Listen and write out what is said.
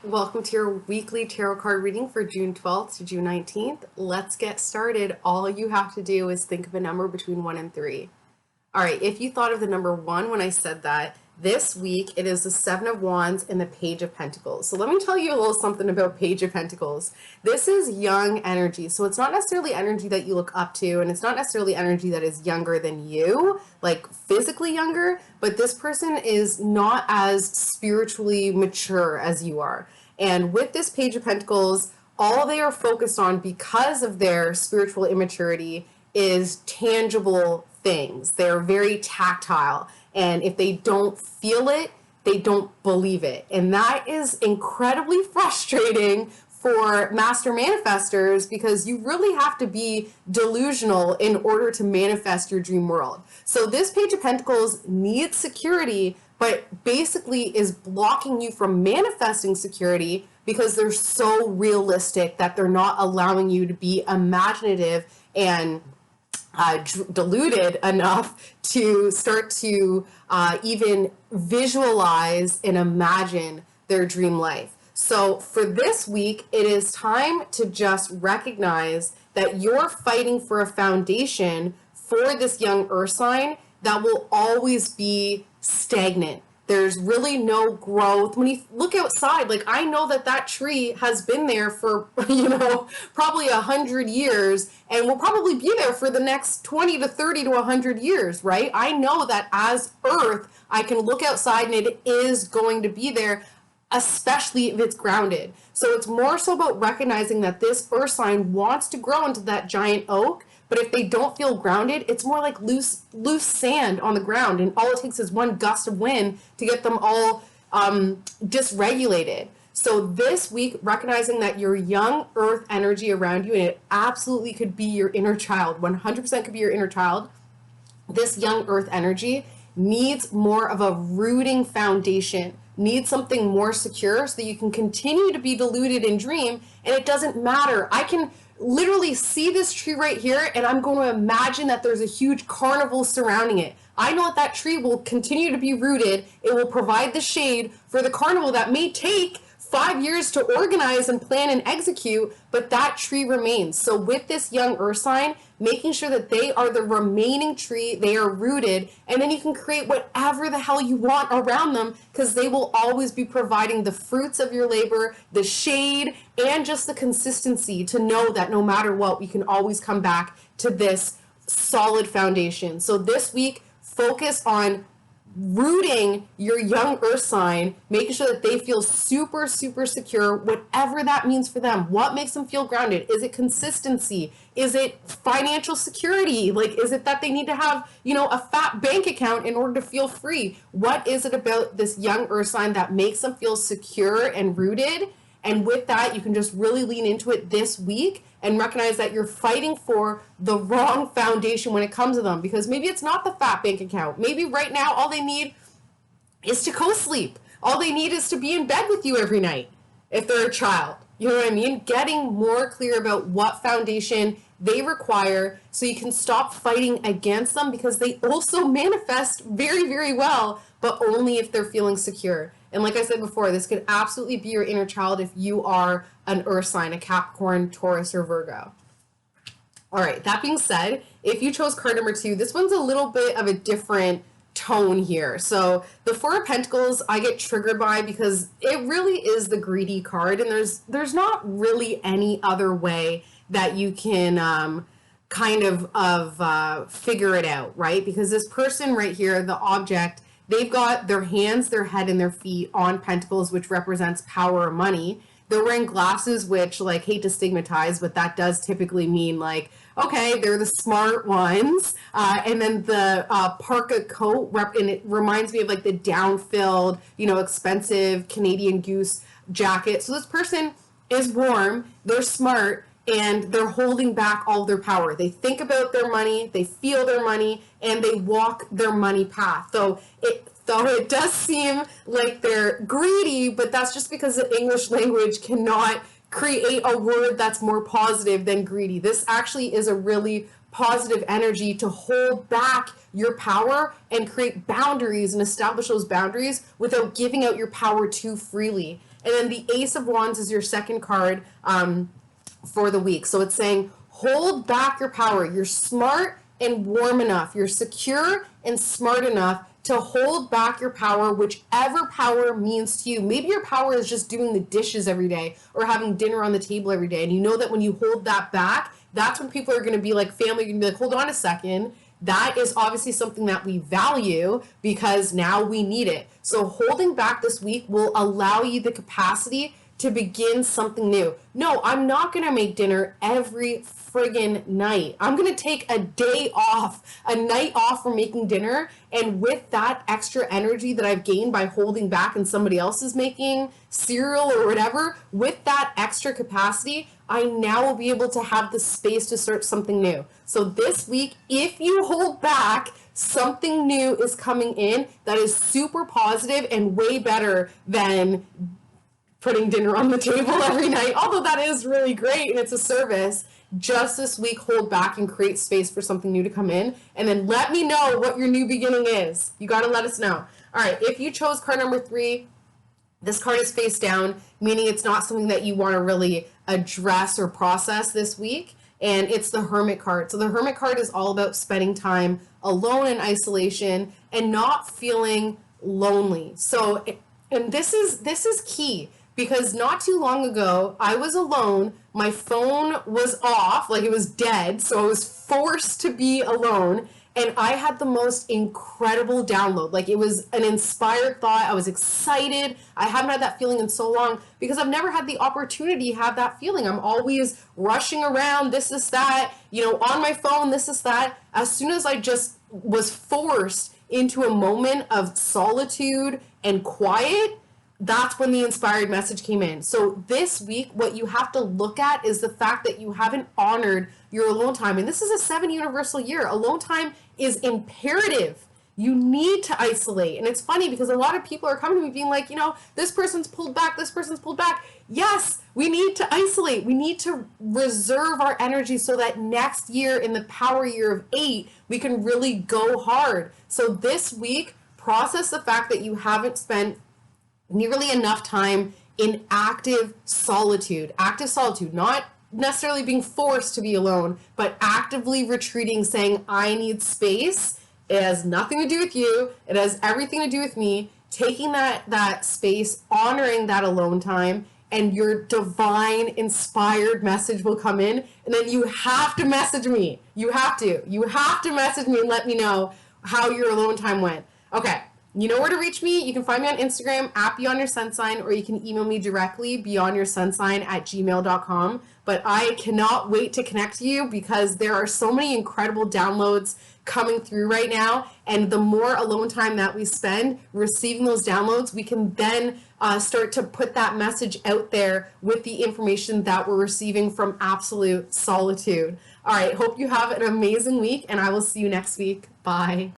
Welcome to your weekly tarot card reading for June 12th to June 19th. Let's get started. All you have to do is think of a number between 1 and 3. All right, if you thought of the number 1 when I said that, this week it is the Seven of Wands and the Page of Pentacles. So let me tell you a little something about Page of Pentacles. This is young energy, so it's not necessarily energy that you look up to, and it's not necessarily energy that is younger than you, like physically younger, but this person is not as spiritually mature as you are. And with this Page of Pentacles, all they are focused on because of their spiritual immaturity is tangible things. They're very tactile. And if they don't feel it, they don't believe it. And that is incredibly frustrating for master manifestors because you really have to be delusional in order to manifest your dream world. So this Page of Pentacles needs security, but basically is blocking you from manifesting security because they're so realistic that they're not allowing you to be imaginative and deluded enough to start to even visualize and imagine their dream life. So for this week, it is time to just recognize that you're fighting for a foundation for this young earth sign that will always be stagnant. There's really no growth. When you look outside, like I know that tree has been there for, probably 100 years and will probably be there for the next 20 to 30 to 100 years, right? I know that as Earth, I can look outside and it is going to be there, especially if it's grounded. So it's more so about recognizing that this earth sign wants to grow into that giant oak, but if they don't feel grounded, it's more like loose sand on the ground, and all it takes is one gust of wind to get them all dysregulated. So this week, recognizing that your young earth energy around you, and it absolutely could be your inner child, 100% could be your inner child, this young earth energy needs more of a rooting foundation, needs something more secure so that you can continue to be deluded and dream, and it doesn't matter. I can literally see this tree right here, and I'm going to imagine that there's a huge carnival surrounding it. I know that tree will continue to be rooted. It will provide the shade for the carnival that may take 5 years to organize and plan and execute, but that tree remains. So with this young earth sign, making sure that they are the remaining tree, they are rooted, and then you can create whatever the hell you want around them because they will always be providing the fruits of your labor, the shade, and just the consistency to know that no matter what, we can always come back to this solid foundation. So this week, focus on rooting your young earth sign, making sure that they feel super, super secure, whatever that means for them. What makes them feel grounded? Is it consistency? Is it financial security? Like, is it that they need to have, a fat bank account in order to feel free? What is it about this young earth sign that makes them feel secure and rooted? And with that, you can just really lean into it this week and recognize that you're fighting for the wrong foundation when it comes to them. Because maybe it's not the fat bank account. Maybe right now all they need is to co-sleep. All they need is to be in bed with you every night if they're a child. You know what I mean? Getting more clear about what foundation they require so you can stop fighting against them because they also manifest very, very well, but only if they're feeling secure. And like I said before, this could absolutely be your inner child if you are an earth sign, a Capricorn, Taurus, or Virgo. All right, that being said, if you chose card number 2, this one's a little bit of a different tone here. So the Four of Pentacles I get triggered by because it really is the greedy card, and there's not really any other way that you can kind of figure it out, right? Because this person right here, the object, they've got their hands, their head, and their feet on pentacles, which represents power or money. They're wearing glasses, which, like, hate to stigmatize, but that does typically mean, like, okay, they're the smart ones. And then the parka coat, and it reminds me of, like, the down-filled, expensive Canadian Goose jacket. So this person is warm, they're smart, and they're holding back all their power. They think about their money, they feel their money, and they walk their money path. Though it does seem like they're greedy, but that's just because the English language cannot create a word that's more positive than greedy. This actually is a really positive energy to hold back your power and create boundaries and establish those boundaries without giving out your power too freely. And then the Ace of Wands is your second card for the week. So it's saying, hold back your power. You're smart and warm enough. You're secure and smart enough to hold back your power, whichever power means to you. Maybe your power is just doing the dishes every day or having dinner on the table every day. And you know that when you hold that back, that's when people are going to be like, family, going to be like, hold on a second. That is obviously something that we value because now we need it. So holding back this week will allow you the capacity to begin something new. No, I'm not going to make dinner every friggin' night. I'm going to take a day off, a night off from making dinner. And with that extra energy that I've gained by holding back and somebody else is making cereal or whatever, with that extra capacity, I now will be able to have the space to start something new. So this week, if you hold back, something new is coming in that is super positive and way better than putting dinner on the table every night, although that is really great and it's a service. Just this week, hold back and create space for something new to come in. And then let me know what your new beginning is. You got to let us know. All right, if you chose card number 3, this card is face down, meaning it's not something that you want to really address or process this week. And it's the Hermit card. So the Hermit card is all about spending time alone in isolation and not feeling lonely. So, and this is key. Because not too long ago, I was alone, my phone was off, like it was dead, so I was forced to be alone, and I had the most incredible download. Like it was an inspired thought, I was excited, I haven't had that feeling in so long, because I've never had the opportunity to have that feeling. I'm always rushing around, this, that, on my phone, this, that. As soon as I just was forced into a moment of solitude and quiet, that's when the inspired message came in. So this week, what you have to look at is the fact that you haven't honored your alone time. And this is a 7 universal year. Alone time is imperative. You need to isolate. And it's funny because a lot of people are coming to me being like, this person's pulled back, this person's pulled back. Yes, we need to isolate. We need to reserve our energy so that next year in the power year of 8, we can really go hard. So this week, process the fact that you haven't spent nearly enough time in active solitude, not necessarily being forced to be alone, but actively retreating, saying, I need space. It has nothing to do with you. It has everything to do with me. Taking that space, honoring that alone time, and your divine inspired message will come in. And then you have to message me. You have to message me and let me know how your alone time went. Okay. You know where to reach me. You can find me on Instagram at beyondyoursunsign, or you can email me directly beyondyoursunsign@gmail.com. But I cannot wait to connect to you because there are so many incredible downloads coming through right now. And the more alone time that we spend receiving those downloads, we can then start to put that message out there with the information that we're receiving from absolute solitude. All right. Hope you have an amazing week, and I will see you next week. Bye.